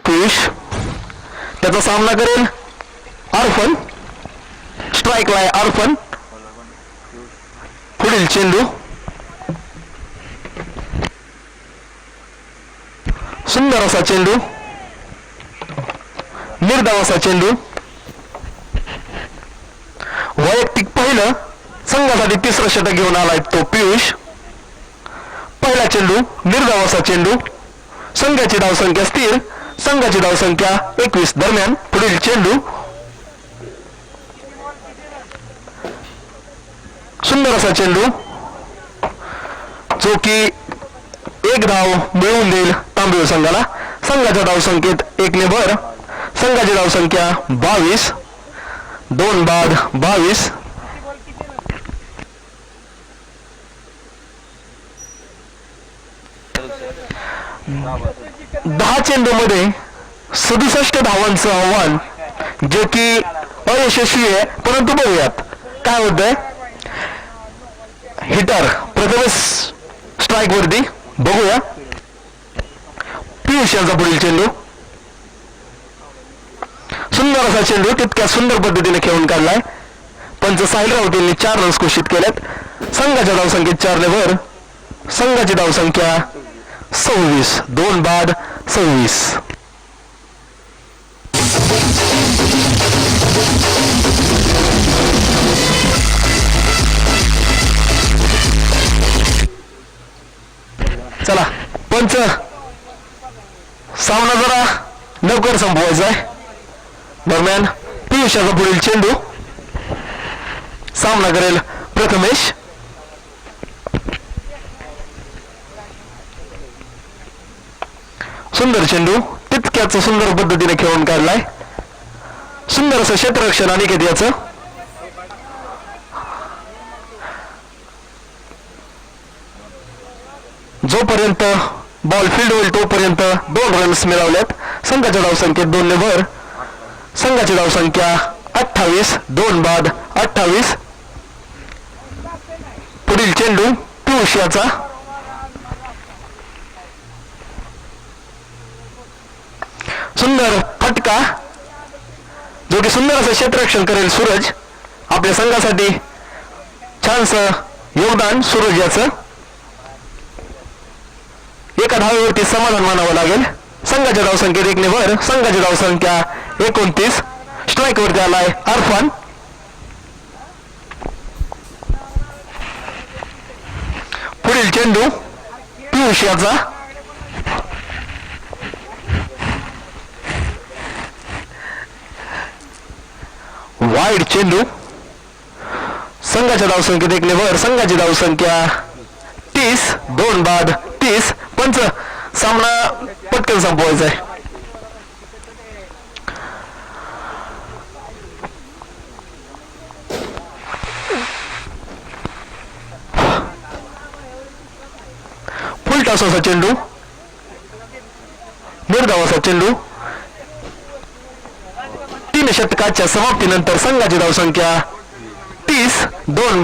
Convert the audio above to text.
पियुष त्याचा सामना करेल अर्फन. स्ट्राईकला आहे अर्फन. पुढील चेंडू सुंदर असा चेंडू, निर्धाव असा चेंडू. वैयक्तिक पहिलं संघासाठी तिसरं षटक घेऊन आलाय तो पियुष. पहिला चेंडू निर्धाव असा चेंडू. संघाची धावसंख्या स्थिर. संघाची धावसंख्या 21 दरम्यान. पुढील चेंडू सुंदर असा चेंडू जो की एक धाव मिळवून देईल तांबेव संघाला. संघाच्या धावसंख्येत 1 ने भर. संघाची धावसंख्या 22. 2 बाद 22. दहा चेंडू मध्ये 67 धावांचं आव्हान जे की अयशस्वी आहे. परंतु बघूयात काय होतंय. हिटर प्रथमच स्ट्राईक वरती. बघूया पियुष यांचा पुढील चेंडू. सुंदर असा चेंडू तितक्या सुंदर पद्धतीने खेळून काढलाय. पंच साहिल राऊत यांनी 4 रन्स घोषित केलेत. संघाच्या धावसंख्येत 4 ने भर. संघाची धावसंख्या 26. 2 बाद 26. चला पंच सामना जरा लवकर संपवायचा आहे. दरम्यान पियुषाचा पुढील चेंडू. सामना करेल प्रथमेश. सुंदर चेंडू तितक्याच सुंदर पद्धतीने खेळून काढलाय. सुंदर असं क्षेत्ररक्षण अनिकेत याचं. जोपर्यंत बॉल फील्ड होईल तोपर्यंत 2 रन्स मिळवलेत. संघाच्या धावसंख्येत 2 ने भर. संघाची धावसंख्या 28. 2 बाद 28. पुढील चेंडू पियुष याचा. सुंदर फटका जो की सुंदर असं क्षेत्ररक्षण करेल सूरज. आपल्या संघासाठी छानसं योगदान सूरज याचं. एका धावेवरती समाधान मानावं लागेल. संघाच्या धावसंख्येत 1 ने भर. संघाची धावसंख्या 29. स्ट्राईक वरती आलाय अर्फान. पुढील चेंडू पियुष याचा. वाईड चेंडू. संघाच्या धावसंख्येत 1 ने भर. संघाची धावसंख्या 30. 2 बाद 30. पंच सामना पटकन संपवायचा आहे. फुल टॉस असा चेंडू. निर्धाव असा चेंडू. 3 षटकाच्या समाप्तीनंतर संघाची धावसंख्या 30. 2